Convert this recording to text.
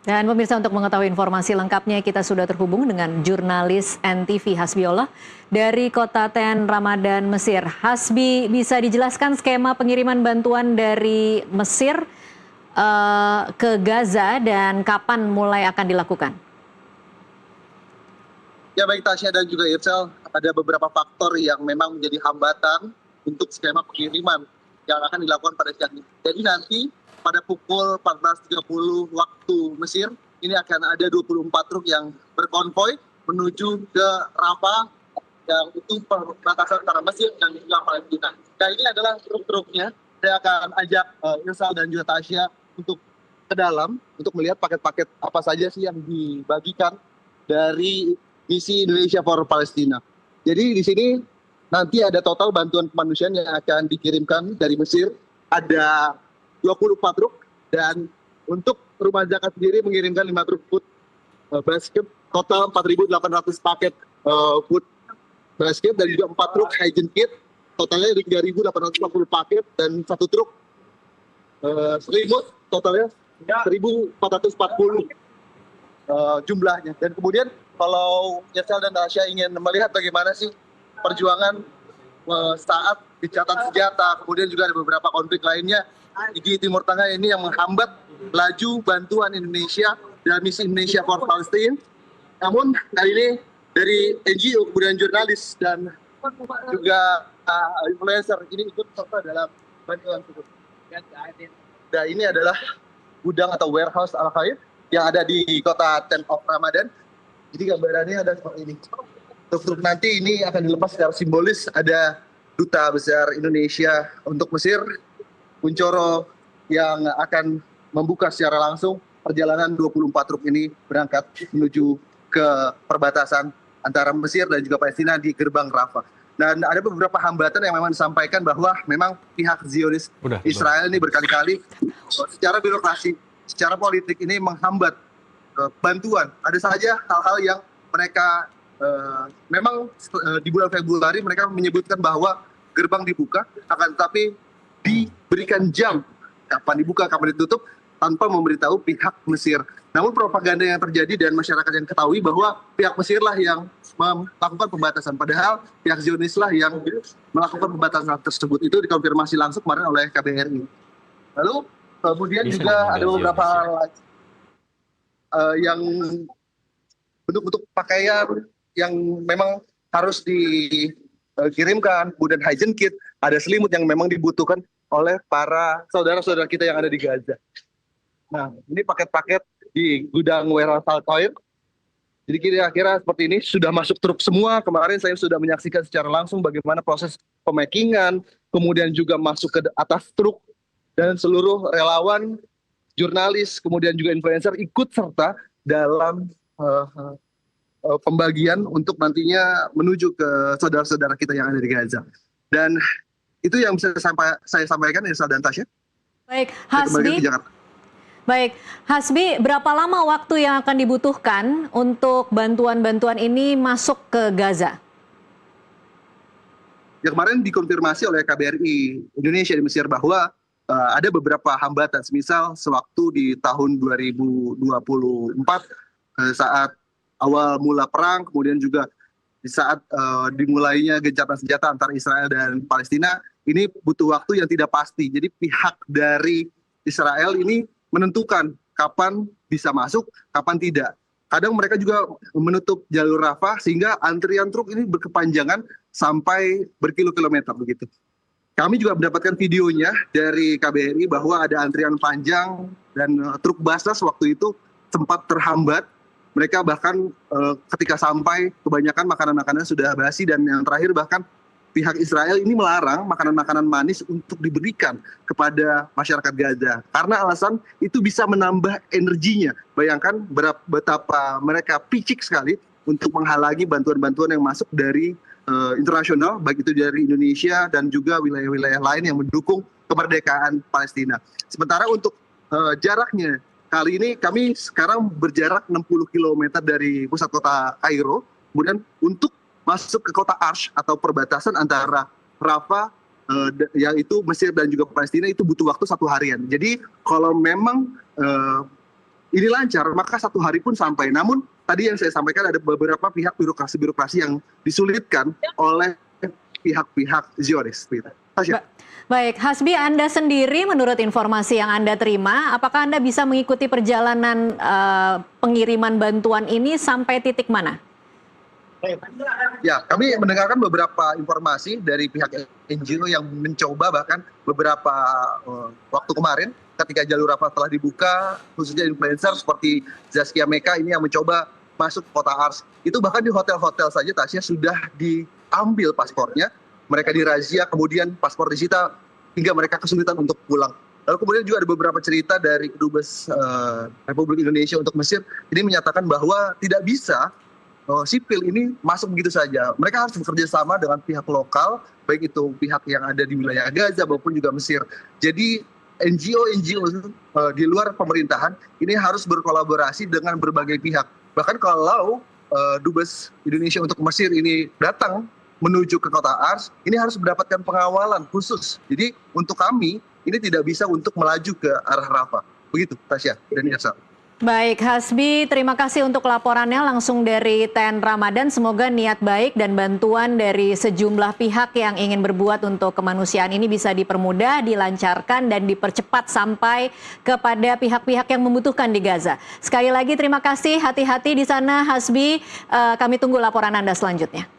Dan pemirsa, untuk mengetahui informasi lengkapnya kita sudah terhubung dengan jurnalis NTV Hasbiola dari kota Ten Ramadan, Mesir. Hasbi, bisa dijelaskan skema pengiriman bantuan dari Mesir ke Gaza dan kapan mulai akan dilakukan? Ya baik Tasya dan juga Irsel, ada beberapa faktor yang memang menjadi hambatan untuk skema pengiriman yang akan dilakukan pada siang ini. Jadi nanti pada pukul 14.30 waktu Mesir, ini akan ada 24 truk yang berkonvoi menuju ke Rafah, yang itu perbatasan antara Mesir dan juga Palestina. Nah ini adalah truk-truknya. Saya akan ajak Irsal dan juga Tasya untuk ke dalam, untuk melihat paket-paket apa saja sih yang dibagikan dari misi Indonesia for Palestina. Jadi di sini nanti ada total bantuan kemanusiaan yang akan dikirimkan dari Mesir. Ada 24 truk, dan untuk rumah zakat sendiri mengirimkan 5 truk food basket, total 4.800 paket food basket, dan juga 4 truk hygiene kit, totalnya 3.840 paket, dan 1 truk selimut, totalnya 1.440 jumlahnya. Dan kemudian kalau Yesel dan Tasya ingin melihat bagaimana sih perjuangan saat gencatan senjata, kemudian juga ada beberapa konflik lainnya di Timur Tengah ini yang menghambat laju bantuan Indonesia dan misi Indonesia for Palestine. Namun kali ini dari NGO, kemudian jurnalis dan juga influencer ini ikut serta dalam bantuan tersebut. Nah ini adalah gudang atau warehouse Al-Khair yang ada di kota Ten of Ramadan. Jadi gambarannya ada seperti ini. Truk-truk nanti ini akan dilepas secara simbolis. Ada Duta Besar Indonesia untuk Mesir, Kuncoro, yang akan membuka secara langsung perjalanan 24 truk ini berangkat menuju ke perbatasan antara Mesir dan juga Palestina di gerbang Rafah. Dan ada beberapa hambatan yang memang disampaikan bahwa memang pihak Zionis Israel ini berkali-kali secara birokrasi, secara politik ini menghambat bantuan. Ada saja hal-hal yang mereka memang di bulan Februari mereka menyebutkan bahwa gerbang dibuka, akan tetapi diberikan jam kapan dibuka, kapan ditutup, tanpa memberitahu pihak Mesir. Namun propaganda yang terjadi dan masyarakat yang ketahui bahwa pihak Mesir lah yang melakukan pembatasan, padahal pihak Zionis lah yang melakukan pembatasan tersebut. Itu dikonfirmasi langsung kemarin oleh KBRI. Lalu kemudian juga ada beberapa hal yang bentuk-bentuk pakaian yang memang harus dikirimkan, kemudian hygiene kit, ada selimut yang memang dibutuhkan oleh para saudara-saudara kita yang ada di Gaza. Nah, ini paket-paket di gudang warehouse Al-Khair. Jadi kira-kira seperti ini, sudah masuk truk semua. Kemarin saya sudah menyaksikan secara langsung bagaimana proses pemackingan, kemudian juga masuk ke atas truk, dan seluruh relawan, jurnalis, kemudian juga influencer ikut serta dalam pembagian untuk nantinya menuju ke saudara-saudara kita yang ada di Gaza. Dan itu yang bisa saya sampaikan, Irsal dan Tasya. Baik, Hasbi. Baik, Hasbi, berapa lama waktu yang akan dibutuhkan untuk bantuan-bantuan ini masuk ke Gaza? Ya, kemarin dikonfirmasi oleh KBRI Indonesia di Mesir bahwa ada beberapa hambatan, misal sewaktu di tahun 2024 saat awal mula perang, kemudian juga di saat dimulainya gencatan senjata antara Israel dan Palestina, ini butuh waktu yang tidak pasti. Jadi pihak dari Israel ini menentukan kapan bisa masuk, kapan tidak. Kadang mereka juga menutup jalur Rafah sehingga antrian truk ini berkepanjangan sampai berkilo-kilometer begitu. Kami juga mendapatkan videonya dari KBRI bahwa ada antrian panjang dan truk basnas waktu itu sempat terhambat. Mereka bahkan ketika sampai kebanyakan makanan-makanan sudah basi, dan yang terakhir bahkan pihak Israel ini melarang makanan-makanan manis untuk diberikan kepada masyarakat Gaza. Karena alasan itu bisa menambah energinya. Bayangkan betapa mereka picik sekali untuk menghalangi bantuan-bantuan yang masuk dari internasional, baik itu dari Indonesia dan juga wilayah-wilayah lain yang mendukung kemerdekaan Palestina. Sementara untuk jaraknya, kali ini kami sekarang berjarak 60 km dari pusat kota Kairo. Kemudian untuk masuk ke kota Arsh atau perbatasan antara Rafah, yaitu Mesir dan juga Palestina, itu butuh waktu 1 harian. Jadi kalau memang ini lancar, maka 1 hari pun sampai. Namun tadi yang saya sampaikan ada beberapa pihak birokrasi yang disulitkan oleh pihak-pihak Zionis. Tasya. Baik, Hasbi, Anda sendiri menurut informasi yang Anda terima, apakah Anda bisa mengikuti perjalanan pengiriman bantuan ini sampai titik mana? Ya, kami mendengarkan beberapa informasi dari pihak NGO yang mencoba bahkan beberapa waktu kemarin ketika jalur Rafah telah dibuka, khususnya influencer seperti Zaskia Meka ini yang mencoba masuk ke kota Ars. Itu bahkan di hotel-hotel saja Tasya sudah diambil paspornya, mereka dirazia, kemudian paspor disita hingga mereka kesulitan untuk pulang. Lalu kemudian juga ada beberapa cerita dari Kedubes Republik Indonesia untuk Mesir, ini menyatakan bahwa tidak bisa sipil ini masuk begitu saja. Mereka harus bekerja sama dengan pihak lokal, baik itu pihak yang ada di wilayah Gaza maupun juga Mesir. Jadi NGO di luar pemerintahan ini harus berkolaborasi dengan berbagai pihak. Bahkan kalau Dubes Indonesia untuk Mesir ini datang menuju ke kota Ars, ini harus mendapatkan pengawalan khusus. Jadi untuk kami, ini tidak bisa untuk melaju ke arah Rafah. Begitu, Tasya dan Irsa. Baik, Hasbi, terima kasih untuk laporannya langsung dari TEN Ramadan. Semoga niat baik dan bantuan dari sejumlah pihak yang ingin berbuat untuk kemanusiaan ini bisa dipermudah, dilancarkan, dan dipercepat sampai kepada pihak-pihak yang membutuhkan di Gaza. Sekali lagi terima kasih, hati-hati di sana Hasbi. Kami tunggu laporan Anda selanjutnya.